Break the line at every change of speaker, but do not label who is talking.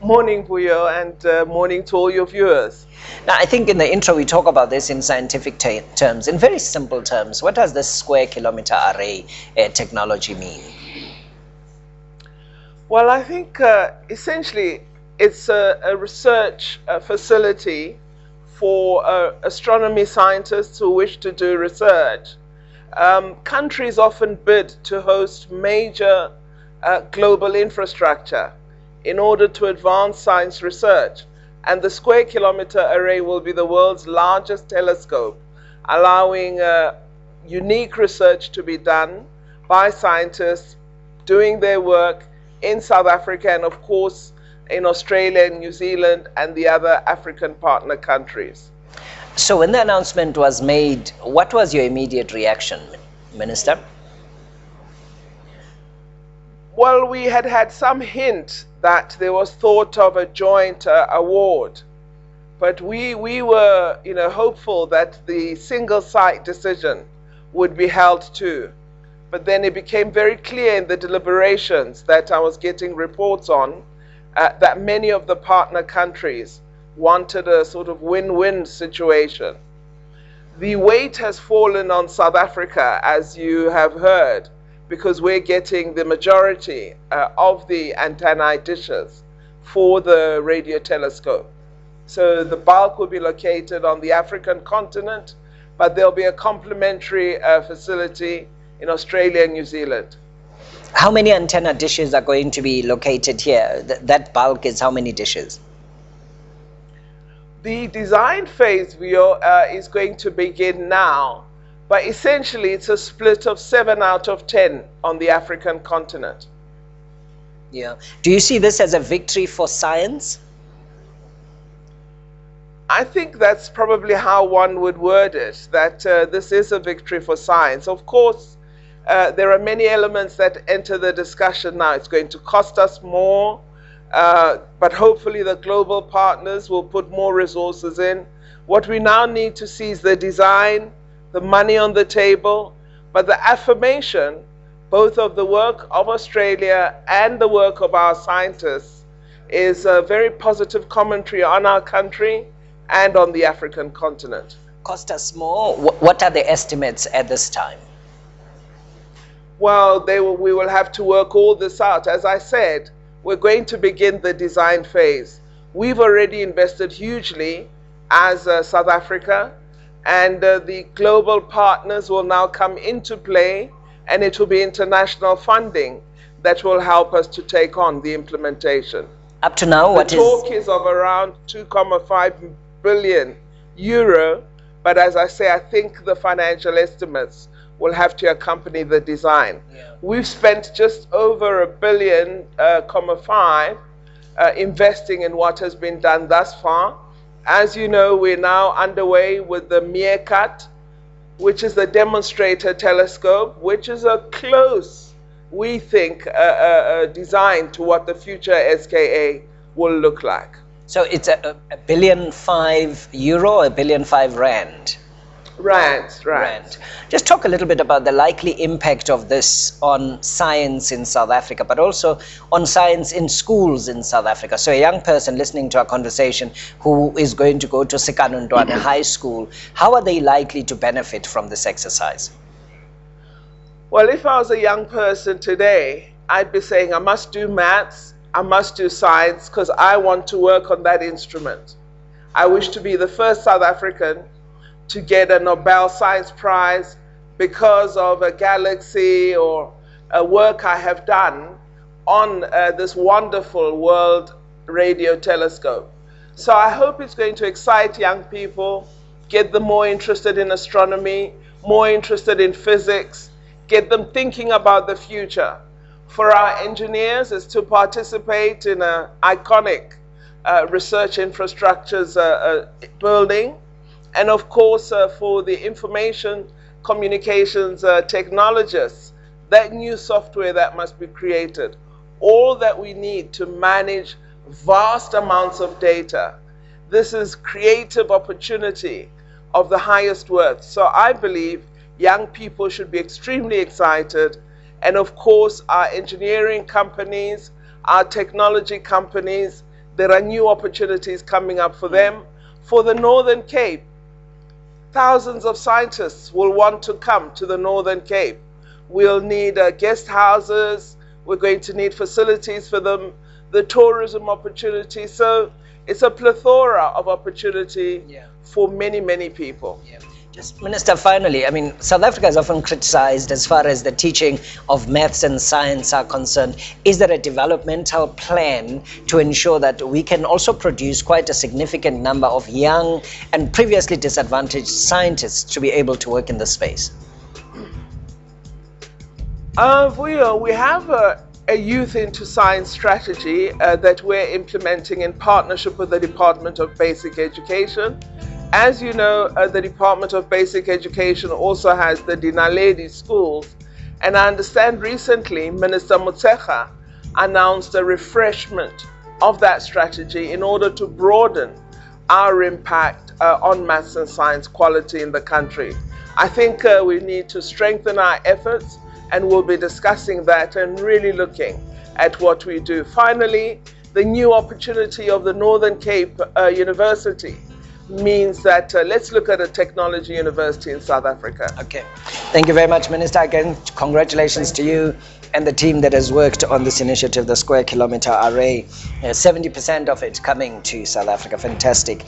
Morning, Puyo, and morning to all your viewers.
Now, I think in the intro we talk about this in scientific terms, in very simple terms. What does this square kilometer array technology mean?
Well, I think essentially it's a research facility for astronomy scientists who wish to do research. Countries often bid to host major global infrastructure in order to advance science research. And the Square Kilometer Array will be the world's largest telescope, allowing unique research to be done by scientists doing their work in South Africa and, of course, in Australia and New Zealand and the other African partner countries.
So when the announcement was made, what was your immediate reaction, Minister?
Well, we had some hint that there was thought of a joint award, but we were, hopeful that the single site decision would be held too. But then it became very clear in the deliberations that I was getting reports on that many of the partner countries wanted a sort of win-win situation. The weight has fallen on South Africa, as you have heard, because we're getting the majority of the antennae dishes for the radio telescope. So the bulk will be located on the African continent, but there'll be a complementary facility in Australia and New Zealand.
How many antenna dishes are going to be located here? That bulk is how many dishes?
The design phase is going to begin now. But essentially, it's a split of 7 out of 10 on the African continent.
Yeah. Do you see this as a victory for science?
I think that's probably how one would word it, that this is a victory for science. Of course, there are many elements that enter the discussion now. It's going to cost us more, but hopefully the global partners will put more resources in. What we now need to see is the design, the money on the table, but the affirmation, both of the work of Australia and the work of our scientists, is a very positive commentary on our country and on the African continent.
Cost us more? What are the estimates at this time?
Well, we will have to work all this out. As I said, we're going to begin the design phase. We've already invested hugely as South Africa, and the global partners will now come into play, and it will be international funding that will help us to take on the implementation.
Up to now,
the talk is of around 2.5 billion euro, but as I say, I think the financial estimates will have to accompany the design. Yeah. We've spent just over $1.5 billion investing in what has been done thus far. As you know, we're now underway with the Meerkat, which is the demonstrator telescope, which is a close, we think, design to what the future SKA will look like.
So it's a €1.5 billion, €1.5 billion rand.
Rand.
Just talk a little bit about the likely impact of this on science in South Africa, but also on science in schools in South Africa. So a young person listening to our conversation who is going to go to Sikanundwana High School, how are they likely to benefit from this exercise?
Well, if I was a young person today, I'd be saying I must do maths, I must do science, because I want to work on that instrument. I wish to be the first South African to get a Nobel Science Prize because of a galaxy or a work I have done on this wonderful world radio telescope. So I hope it's going to excite young people, get them more interested in astronomy, more interested in physics, get them thinking about the future. For our engineers is to participate in an iconic research infrastructures building. And of course, for the information communications technologists, that new software that must be created, all that we need to manage vast amounts of data. This is creative opportunity of the highest worth. So I believe young people should be extremely excited. And of course, our engineering companies, our technology companies, There are new opportunities coming up for them. For the Northern Cape, thousands of scientists will want to come to the Northern Cape. We'll need guest houses. We're going to need facilities for them, the tourism opportunity. So it's a plethora of opportunity for many, many people.
Yeah. Just, Minister, finally, I mean, South Africa is often criticized as far as the teaching of maths and science are concerned. Is there a developmental plan to ensure that we can also produce quite a significant number of young and previously disadvantaged scientists to be able to work in this space?
We have a youth into science strategy that we're implementing in partnership with the Department of Basic Education. As you know, the Department of Basic Education also has the Dinaledi schools, and I understand recently Minister Motshekga announced a refreshment of that strategy in order to broaden our impact on maths and science quality in the country. I think we need to strengthen our efforts, and we'll be discussing that and really looking at what we do. Finally, the new opportunity of the Northern Cape University means that let's look at a technology university in South Africa.
Okay. Thank you very much, Minister. Again, congratulations to you and the team that has worked on this initiative, the Square Kilometre Array. 70% of it coming to South Africa. Fantastic.